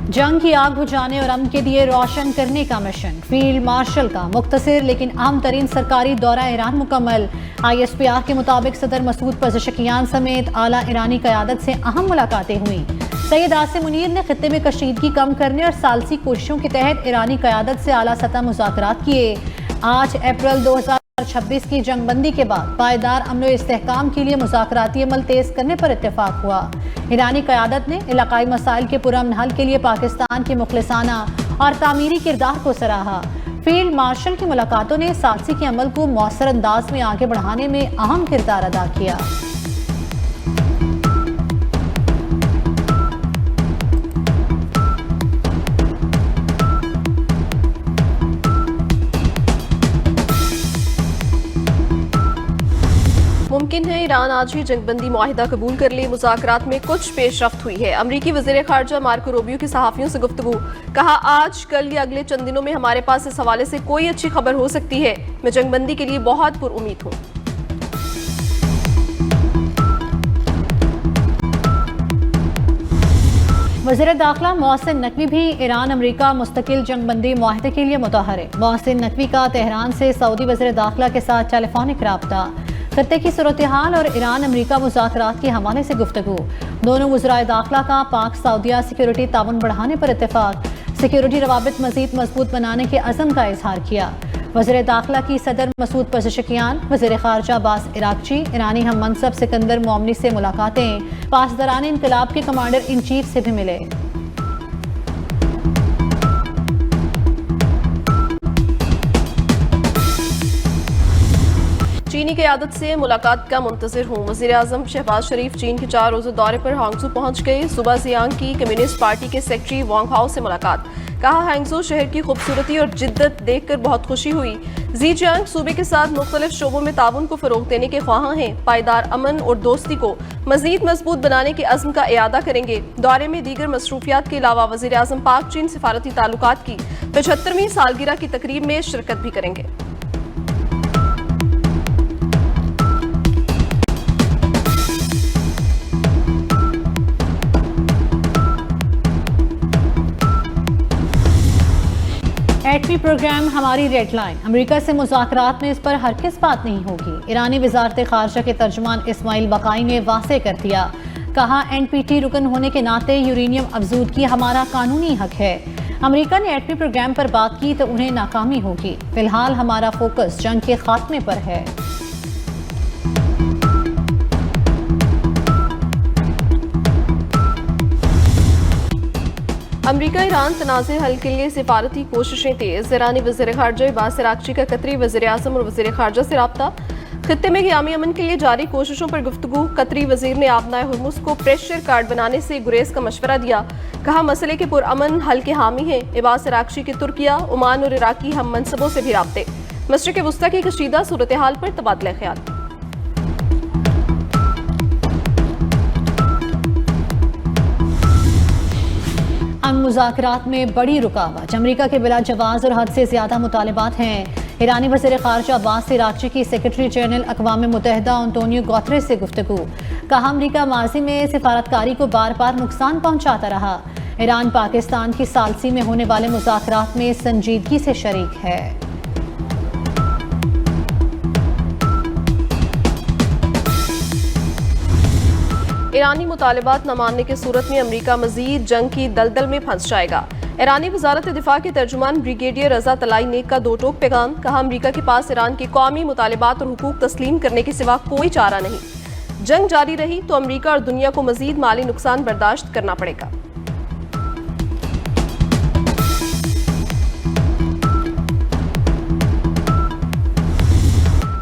जंग की आग बुझाने और अमन के दिए रोशन करने का मिशन। फील्ड मार्शल का मुख्तसर लेकिन अहम तरीन सरकारी दौरा ईरान मुकम्मल। ISPR के मुताबिक सदर मसूद पज़ेशकियान समेत आला ईरानी क़यादत से अहम मुलाकातें हुई। सैयद आसिम मुनीर ने खित्ते में कशीदगी कम करने और सालसी कोशिशों के तहत ईरानी क़यादत से आला सतह मुज़ाकरात किए। 8 अप्रैल 2026 की जंगबंदी के बाद पायदार अमन और इस्तेहकाम के लिए मुज़ाकराती अमल तेज करने पर इत्तेफाक हुआ। ईरानी क़यादत ने इलाकाई मसाइल के पुरअमन हल के लिए पाकिस्तान के मुखलिसाना और तामीरी किरदार को सराहा। फील्ड मार्शल की मुलाकातों ने सालसी के अमल को मौसर अंदाज में आगे बढ़ाने में अहम किरदार अदा किया। मुमकिन है ईरान आज ही जंगबंदी मुआहिदा कबूल कर ले। मुज़ाकरात में कुछ पेशरफ्त हुई है। अमरीकी वज़ीर ख़ारजा मार्को रूबियो की सहाफ़ियों से गुफ्तगू। कहा, आज कल या अगले चंद दिनों में हमारे पास इस हवाले से कोई अच्छी खबर हो सकती है। मैं जंगबंदी के लिए बहुत पुरउम्मीद हूँ। वज़ीर दाखिला मोहसिन नकवी भी ईरान अमरीका मुस्तकिल जंगबंदी मुआहिदे के लिए मुतहर है। मोहसिन नकवी का तेहरान से सऊदी वज़ीर दाखिला के साथ टेलीफोनिक राब्ता। खत्ते की सूरत हाल और ईरान अमरीका मुज़ाकरात के हवाले से गुफ्तगू। दोनों वज़राए दाखिला का पाक सऊदिया सिक्योरिटी ताउन बढ़ाने पर इत्तेफाक। सिक्योरिटी रवाबित मज़ीद मजबूत बनाने के अज़म का इजहार किया। वज़ीर दाखिला की सदर मसूद पज़ेशकियान, वज़ीर ख़ारजा अब्बास इराक़ची, ईरानी हम मनसब सिकंदर मोमनी से मुलाकातें। पासदारान इनकलाब के कमांडर इन चीफ से भी मिले। चीनी क़यादत से मुलाकात का मुंतज़िर हूँ। वज़ीर आज़म शहबाज शरीफ चीन के 4 रोज़ा दौरे पर हांगझू पहुँच गए। सुबह जियांग की कम्युनिस्ट पार्टी के सेक्रेटरी वांग हाओ से मुलाकात। कहा, हांगझू शहर की खूबसूरती और जिद्दत देखकर बहुत खुशी हुई। ज़ीजियांग सूबे के साथ मुख्तलिफ शोबों में ताउन को फ़रोग़ देने के ख्वाहां हैं। पायदार अमन और दोस्ती को मज़ीद मजबूत बनाने के अज़्म का इयादा करेंगे। दौरे में दीगर मसरूफियात के अलावा वज़ीर आज़म पाक चीन सिफारती ताल्लुकात की 75वीं सालगिरह की तकरीब में शिरकत भी करेंगे। एटमी प्रोग्राम हमारी रेड लाइन। अमेरिका से मुज़ाकरात में इस पर हरगिज़ बात नहीं होगी। ईरानी वज़ारत ख़ारजा के तर्जुमान इस्माइल बकाई ने वाज़ेह कर दिया। कहा, NPT रुकन होने के नाते यूरेनियम अफजूदगी हमारा कानूनी हक है। अमेरिका ने एटमी प्रोग्राम पर बात की तो उन्हें नाकामी होगी। फिलहाल हमारा फोकस जंग के खात्मे पर है। अमरीका ईरान तनाज़े हल के लिए सिफारती कोशिशें तेज। ईरानी वज़ीर ख़ारजा अब्बास इराक़ची का कतरी वज़ीर आज़म और वज़ीर ख़ारजा से रब्ता। खित्ते में क़यामी अमन के लिए जारी कोशिशों पर गुफ्तगू। कतरी वज़ीर ने आबनाए हुर्मुज़ को प्रेशर कार्ड बनाने से गुरेज का मशवरा दिया। कहा, मसले के पुरअमन हल के हामी हैं। अब्बास इराक़ची के तुर्किया, ओमान और इराक़ी हम मनसबों से भी राब्ते। मशरिक़ वुस्ता की कशीदा सूरत हाल पर तबादला ख्याल। मुज़ाकरात में बड़ी रुकावट। अमरीका के बिला जवाज़ और हद से ज़्यादा मुतालबात हैं। ईरानी वज़ीर ख़ारजा अब्बास इराक़ची की सेक्रेटरी जनरल अक़वाम मुत्तहिदा अंतोनियो गुतेरेस से गुफ्तगू। कहा, अमरीका माज़ी में सिफारतकारी को बार बार नुकसान पहुँचाता रहा। ईरान पाकिस्तान की सालसी में होने वाले मुज़ाकरात में संजीदगी से शरीक है। ईरानी मुतालबात न मानने की सूरत में अमरीका मजीद जंग की दलदल में फंस जाएगा। ईरानी वज़ारत दिफा के तर्जुमान ब्रिगेडियर रज़ा तलाई नेक का दो टोक पैगाम। कहा, अमरीका के पास ईरान के कौमी मुतालबात और हुकूक तस्लीम करने के सिवा कोई चारा नहीं। जंग जारी रही तो अमरीका और दुनिया को मजीद माली नुकसान बर्दाश्त करना पड़ेगा।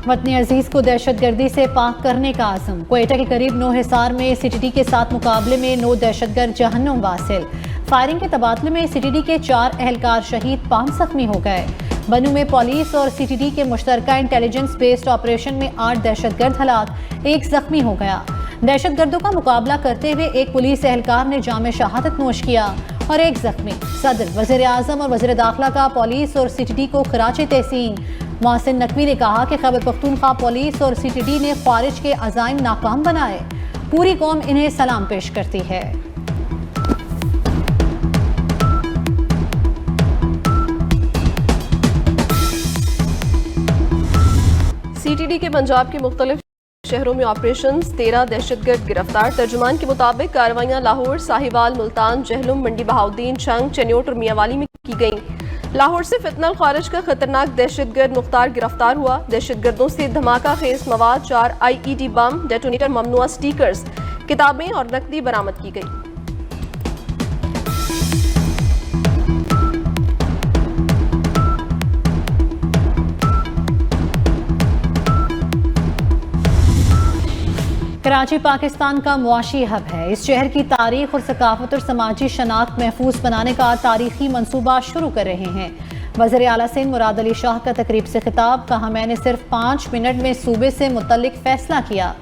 वतनी अजीज को दहशतगर्दी से पाक करने का आज़म। क्वेटा के करीब 9 हिसार में CTD के साथ मुकाबले में 9 दहशतगर्द जहन्नुम वासिल। फायरिंग के तबादले में CTD के 4 अहलकार शहीद, 5 जख्मी हो गए। बनू में पुलिस और CTD के मुश्तरका इंटेलिजेंस बेस्ड ऑपरेशन में 8 दहशतगर्द हलाक, 1 जख्मी हो गया। दहशतगर्दों का मुकाबला करते हुए एक पुलिस एहलकार ने जाम शहादत नोश किया और 1 जख्मी। सदर, वज़ीर आज़म और वज़ीर दाखिला का पुलिस और CTD को खराज तहसीन। मोहसिन नकवी ने कहा कि खैबर पख्तूनख्वा पुलिस और CTD ने ख्वारिज के अज़ाइम नाकाम बनाए। पूरी कौम इन्हें सलाम पेश करती है। पंजाब के मुख्तलिफ शहरों में ऑपरेशन, 13 दहशतगर्द गिरफ्तार। तर्जुमान के मुताबिक कार्रवाइयां लाहौर, साहिवाल, मुल्तान, जहलुम, मंडी बहाउद्दीन, छंग, चन्योट और मियांवाली में की गई। लाहौर से फितनल खारिज का खतरनाक दहशतगर्द मुख्तार गिरफ्तार हुआ। दहशतगर्दों से धमाका खेज मवाद, 4 IED बम, डेटोनेटर, ममनुआ स्टिकर्स, किताबें और नकदी बरामद की गई। कराची पाकिस्तान का मुआशी हब है। इस शहर की तारीख और सकाफत और समाजी शनाख्त महफूज बनाने का तारीखी मनसूबा शुरू कर रहे हैं। वज़ीर आला सिंध मुराद अली शाह का तकरीब से खिताब, कहा मैंने सिर्फ 5 मिनट में सूबे से मुतल्लिक फैसला किया,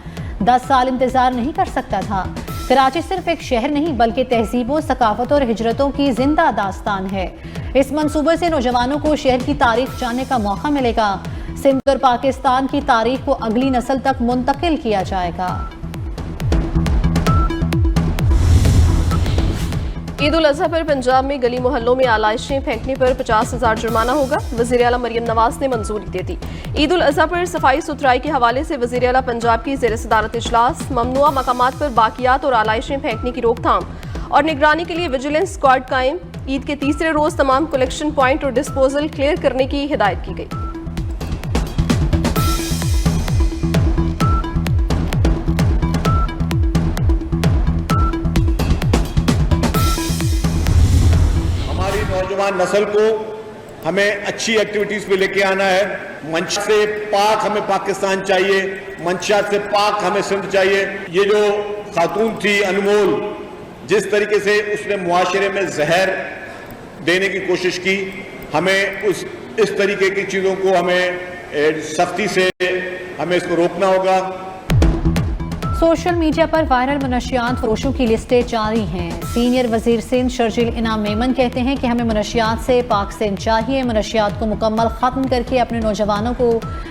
10 साल इंतजार नहीं कर सकता था। कराची सिर्फ एक शहर नहीं बल्कि तहजीबों, सकाफत और हिजरतों की जिंदा दास्तान है। इस मनसूबे से नौजवानों को शहर की तारीख जानने का मौका मिलेगा। सिंध और पाकिस्तान की तारीख को अगली नस्ल तक मुंतकिल किया जाएगा। ईद उल अजहा पर पंजाब में गली मोहल्लों में आलाइशें फेंकने पर 50,000 जुर्माना होगा। वज़ीर आला मरियम नवाज ने मंजूरी दे दी। ईद उल अजहा पर सफाई सुथराई के हवाले से वज़ीर आला पंजाब की ज़ेर सदारत इजलास, ममनुआ मकामात पर बाकियात और आलाइशें फेंकने की रोकथाम और निगरानी के लिए विजिलेंस स्क्वाड कायम। ईद के तीसरे रोज तमाम कलेक्शन पॉइंट और डिस्पोजल क्लियर करने की हिदायत की गई। नौजवान नस्ल को हमें अच्छी एक्टिविटीज पे लेके आना है। मंशा से पाक हमें पाकिस्तान चाहिए, मंशियात से पाक हमें सिंध चाहिए। ये जो खातून थी अनमोल, जिस तरीके से उसने मुआशरे में जहर देने की कोशिश की, हमें इस तरीके की चीज़ों को हमें सख्ती से हमें इसको रोकना होगा। सोशल मीडिया पर वायरल मनशियात फरोशों की लिस्टें जारी हैं। सीनियर वजीर सिंध शर्जील इनाम मेमन कहते हैं कि हमें मनशियात से पाक सिंध चाहिए, मनशियात को मुकम्मल ख़त्म करके अपने नौजवानों को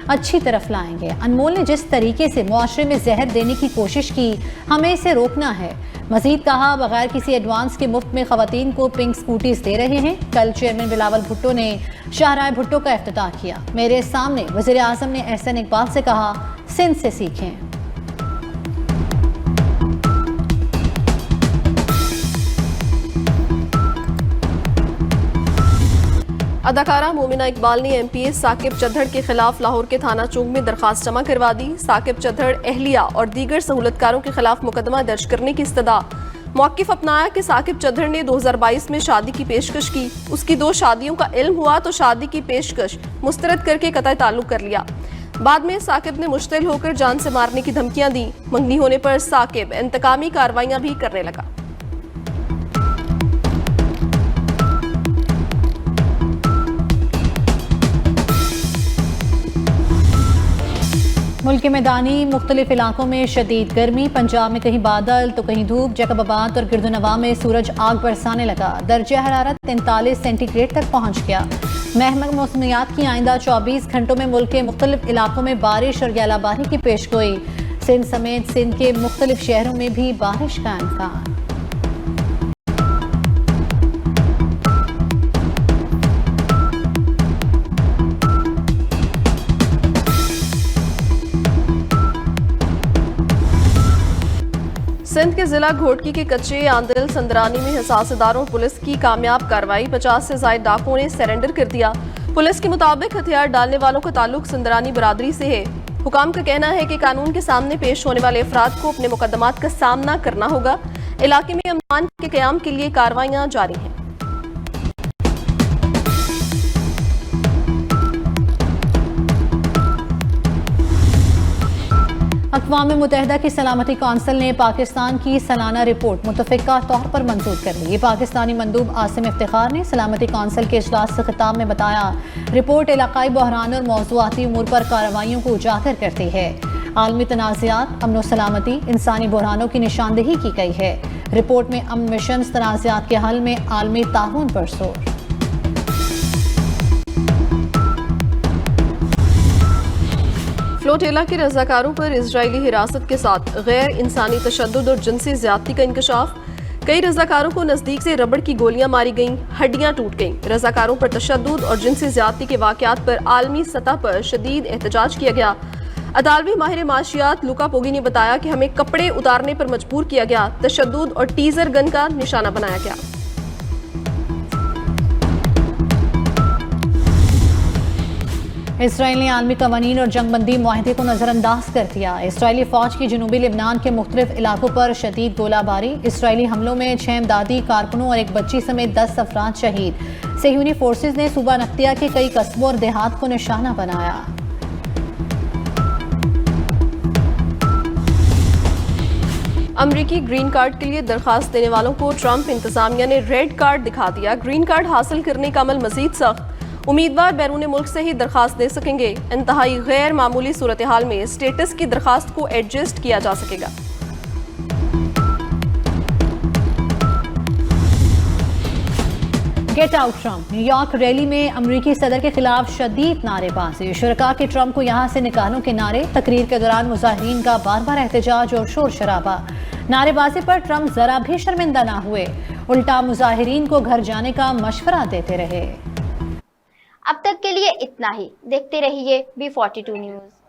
अच्छी तरफ लाएंगे। अनमोल ने जिस तरीके से मुआशरे में जहर देने की कोशिश की, हमें इसे रोकना है। मजीद कहा, बगैर किसी एडवांस के मुफ्त में खवातीन को पिंक स्कूटीज दे रहे हैं। कल चेयरमैन बिलावल भुट्टो ने शाहराह भुट्टो का इफ्तिताह किया। मेरे सामने वज़ीर आज़म ने एहसन इकबाल से कहा, सिंध से सीखें। अदाकारा मोमिना इकबाल ने MPA साकिब चद्धड़ के खिलाफ लाहौर के थाना चौक में दरखास्त जमा करवा दी। साकिब चद्धड़, एहलिया और दीगर सहूलतकारों के खिलाफ मुकदमा दर्ज करने की इस्तदा। मौक़िफ़ अपनाया कि साकिब चद्धड़ ने 2022 में शादी की पेशकश की, उसकी 2 शादियों का इल्म हुआ तो शादी की पेशकश मुस्तरद करके कतई ताल्लुक कर लिया। बाद में साकिब ने मुश्तिल होकर जान से मारने की धमकियां दी। मंगनी होने पर साकिब इंतकामी कार्रवाइयां भी करने लगा। मुल्क के मैदानी मुख्तलिफ इलाकों में शदीद गर्मी। पंजाब में कहीं बादल तो कहीं धूप। जैकबाबाद और गिरदोनवा में सूरज आग बरसाने लगा। दर्जा हरारत 43 सेंटीग्रेड तक पहुंच गया। महकमा मौसमियात की आइंदा 24 घंटों में मुल्क के मुख्तलिफ इलाकों में बारिश और गैलाबारी की पेशगोई। सिंध समेत सिंध के मुख्तलिफ शहरों में भी बारिश का इम्कान। सिंध के जिला घोटकी के कच्चे आंदल संदरानी में हिसासेदारों पुलिस की कामयाब कार्रवाई। 50 से ज्यादा डाकुओं ने सरेंडर कर दिया। पुलिस के मुताबिक हथियार डालने वालों का ताल्लुक संदरानी बरादरी से है। हुकाम का कहना है कि कानून के सामने पेश होने वाले अफराद को अपने मुकदमात का सामना करना होगा। इलाके में अमन के क़याम के लिए कार्रवाइयां जारी हैं। अक़वाम मुत्तहिदा की सलामती कौंसिल ने पाकिस्तान की सालाना रिपोर्ट मुतफ़िक़ा तौर पर मंजूर कर ली। पाकिस्तानी मंदूब आसिम इफ्तिखार ने सलामती कौंसिल के इजलास से खिताब में बताया, रिपोर्ट इलाकाई बहरान और मौज़ूआती उमूर पर कार्रवाइयों को उजागर करती है। आलमी तनाज़ात, अमन सलामती, इंसानी बहरानों की निशानदेही की गई है। रिपोर्ट में अमन मिशन तनाज़ात के हल में आलमी ताउन पर जोर। फ्लोटेला के रजाकारों पर इजरायली हिरासत के साथ गैर इंसानी तशद्दुद और जिनसी ज़्यादती का इंकशाफ। कई रजाकारों को नज़दीक से रबड़ की गोलियां मारी गईं, हड्डियां टूट गईं। रजाकारों पर तशद्दुद और जिनसी ज़्यादती के वाक़यात पर आलमी सतह पर शदीद एहतजाज किया गया। अतालवी माहिर माशियात लुका पोगी ने बताया कि हमें कपड़े उतारने पर मजबूर किया गया, तशद्दुद और टीजर गन का निशाना बनाया गया। इसराइल ने आलमी कवानीन और जंगबंदी मुआहदे को नज़रअंदाज कर दिया। इसराइली फौज की जनूबी लिबनान के मुख्तलिफ इलाकों पर शदीद गोलाबारी। इसराइली हमलों में 6 इमदादी कारकुनों और एक बच्ची समेत 10 अफराद शहीद। सेहूनी फोर्सेज ने सूबा नक्तिया के कई कस्बों और देहात को निशाना बनाया। अमरीकी ग्रीन कार्ड के लिए दरखास्त देने वालों को ट्रंप इंतजामिया ने रेड कार्ड दिखा दिया। ग्रीन कार्ड हासिल करने का अमल मजीद सख्त। उम्मीदवार बैरून मुल्क से ही दरखास्त दे सकेंगे। इंतहाई गैर मामूली सूरत हाल में स्टेटस की दरखास्त को एडजस्ट किया जा सकेगा। Get out Trump. New York rally में अमरीकी सदर के खिलाफ शदीद नारेबाजी। शुरका के ट्रंप को यहां से निकालो के नारे। तकरीर के दौरान मुजाहिरीन का बार बार एहतजाज और शोर शराबा। नारेबाजी पर ट्रंप जरा भी शर्मिंदा ना हुए, उल्टा मुजाहिरीन को घर जाने का मशवरा देते रहे। अब तक के लिए इतना ही। देखते रहिए B42 न्यूज़।